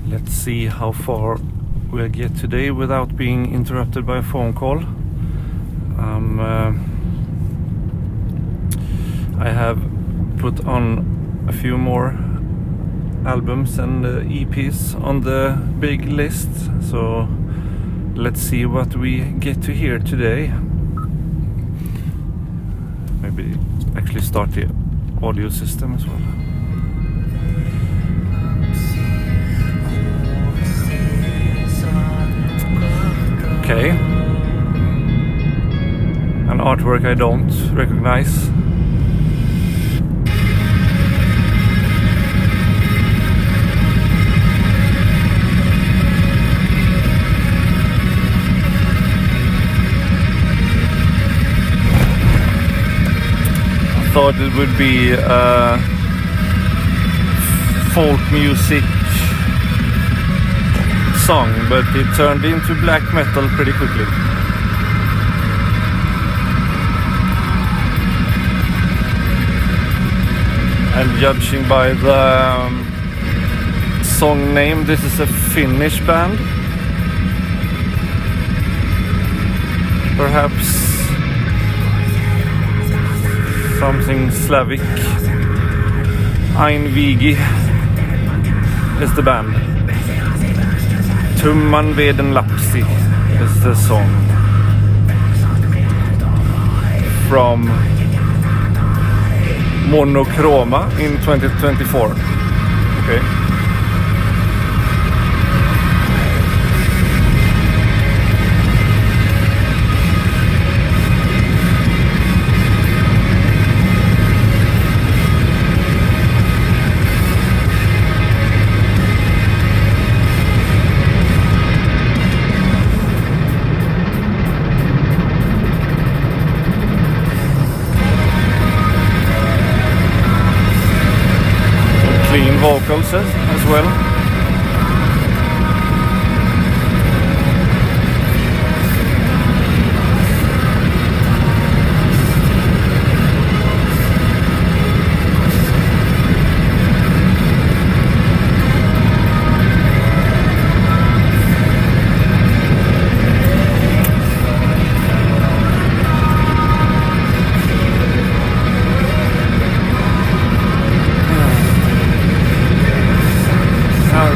Let's see how far we'll get today without being interrupted by a phone call. I have put on a few more albums and EPs on the big list, so let's see what we get to hear today. Maybe actually start the audio system as well. Okay. An artwork I don't recognize. I thought it would be folk music song, but it turned into black metal pretty quickly. And judging by the song name, this is a Finnish band. Perhaps something Slavic. Einvigi is the band. Tumman, Veden, Lapsi is the song. From Monochroma in 2024. Okay. Clean vocals as well.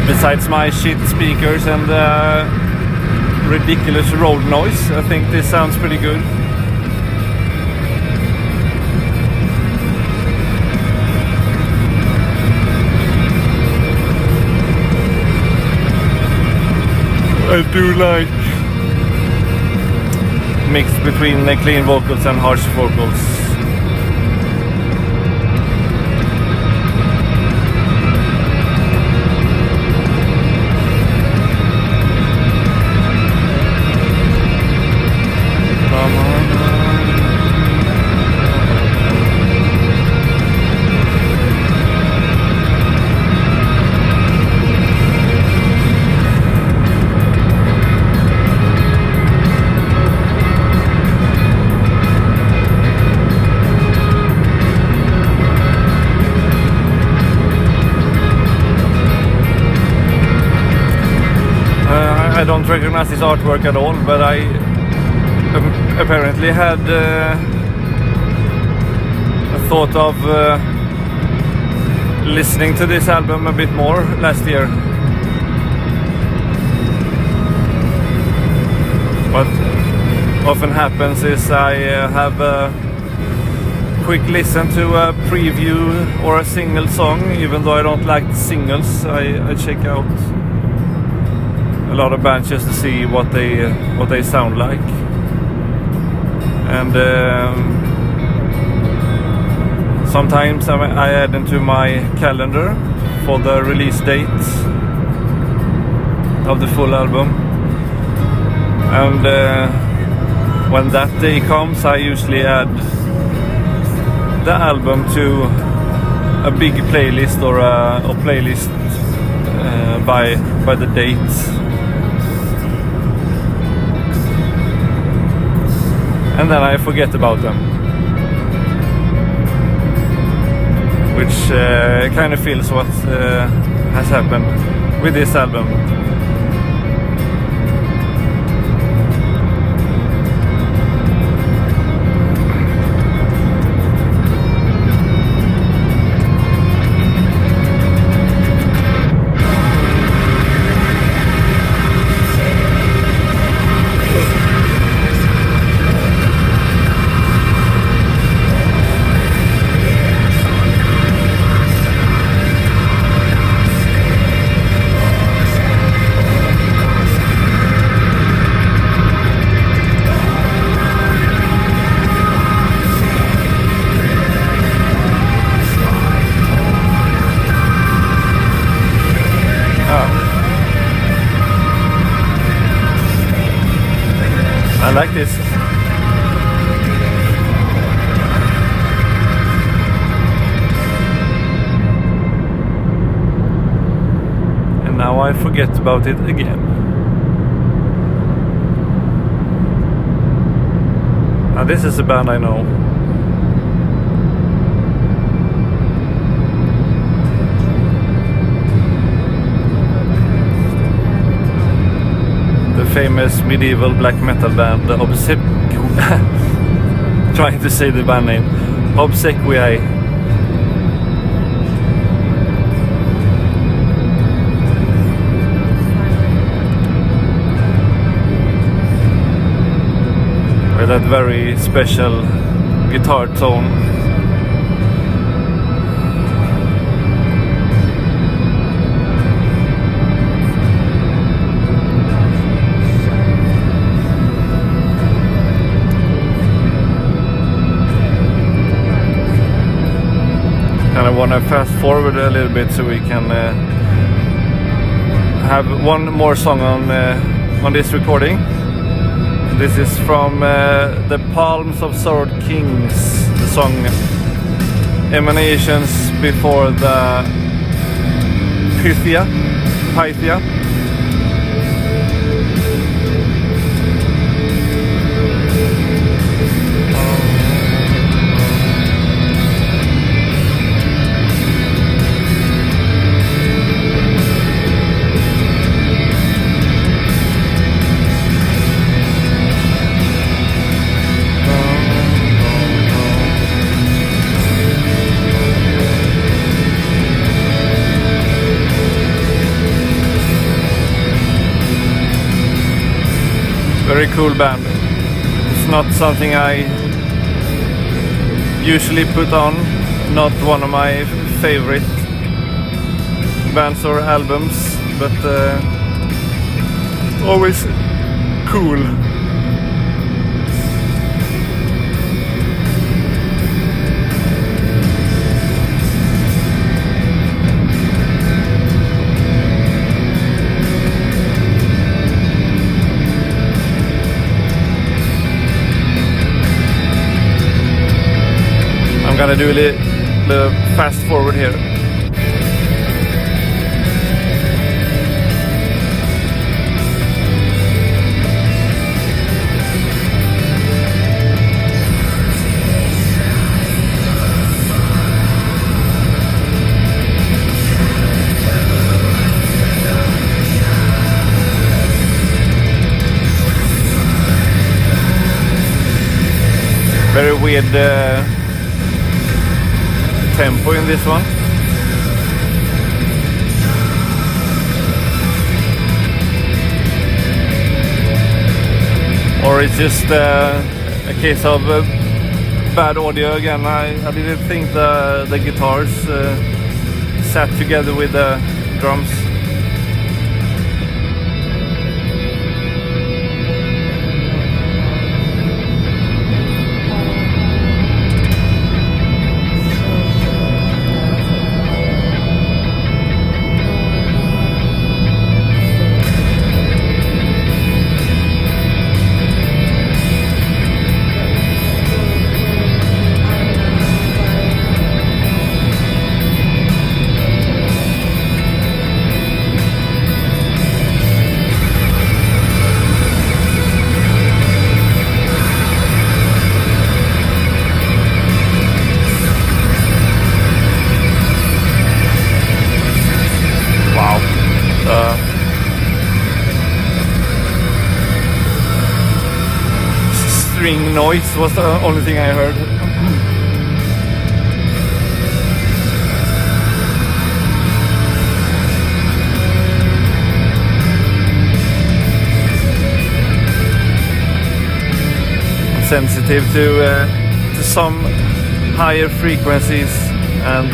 Besides my shit speakers and ridiculous road noise, I think this sounds pretty good. I do like mixed between the clean vocals and harsh vocals. I don't recognize this artwork at all, but I apparently had a thought of listening to this album a bit more last year. often happens is I have a quick listen to a preview or a single song. Even though I don't like the singles, I check out a lot of bands just to see what they sound like. And sometimes I add into my calendar for the release date of the full album. And when that day comes, I usually add the album to a big playlist or a playlist by the date. And then I forget about them, which kind of feels what has happened with this album. I like this. And now I forget about it again. Now this is a band I know. Famous medieval black metal band, the trying to say the band name, Obsequiae. With that very special guitar tone. I want to fast forward a little bit so we can have one more song on this recording. This is from the Palms of Sword Kings, the song Emanations before the Pythia. Very cool band. It's not something I usually put on, not one of my favorite bands or albums, but always cool. I'm gonna do a little fast forward here. Very weird tempo in this one. or it's just a case of bad audio again. I didn't think the guitars sat together with the drums. String noise was the only thing I heard. I'm sensitive to some higher frequencies, and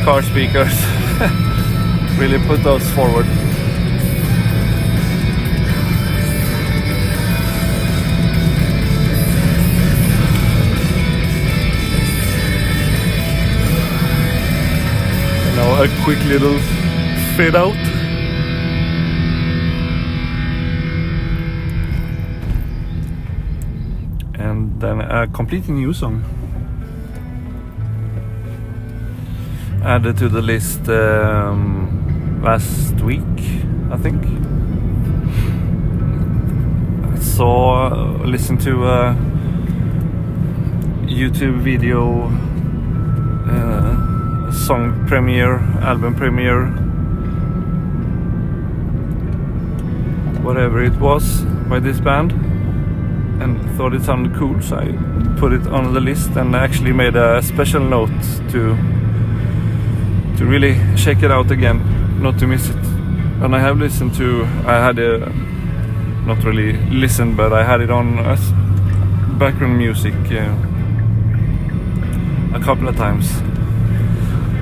car speakers really put those forward. A quick little fade out. And then a completely new song added to the list last week, I think. Listened to a YouTube video, song premiere, album premiere, whatever it was, by this band, and thought it sounded cool, so I put it on the list and actually made a special note to really check it out again, not to miss it. And I have listened to, not really listened, but I had it on as background music a couple of times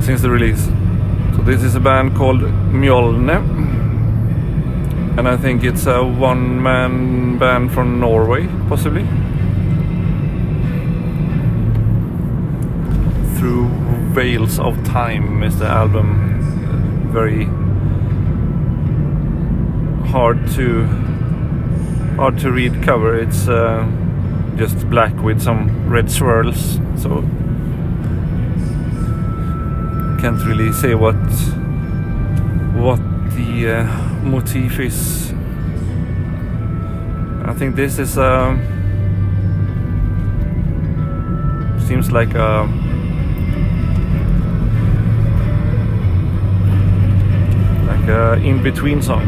since the release. So this is a band called Mjolne, and I think it's a one-man band from Norway, possibly. Through Veils of Time is the album. Very hard to read cover. It's just black with some red swirls, so can't really say what the motif is. I think this is seems like a in-between song,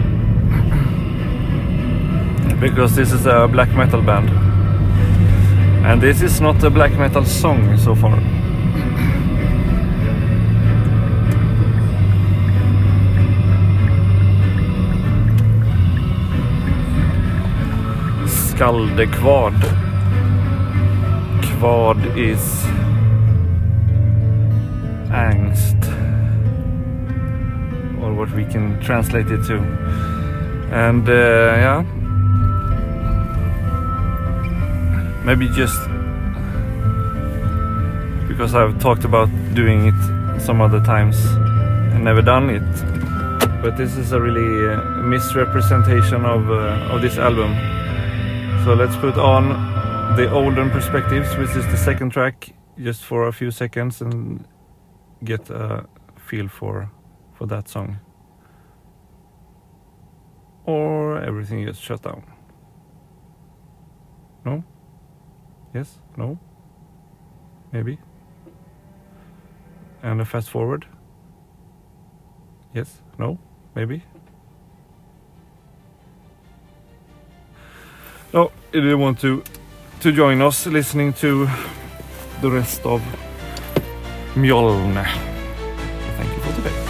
because this is a black metal band, and this is not a black metal song so far. Skaldekvad. Kvad is angst, or what we can translate it to. And yeah, maybe just because I've talked about doing it some other times and never done it, but this is a really misrepresentation of this album. So let's put on the Olden Perspectives, which is the second track, just for a few seconds, and get a feel for that song. Or everything just shut down. No? Yes? No? Maybe? And a fast forward? Yes? No? Maybe? No, you didn't want to join us listening to the rest of Mjolne. Thank you for today.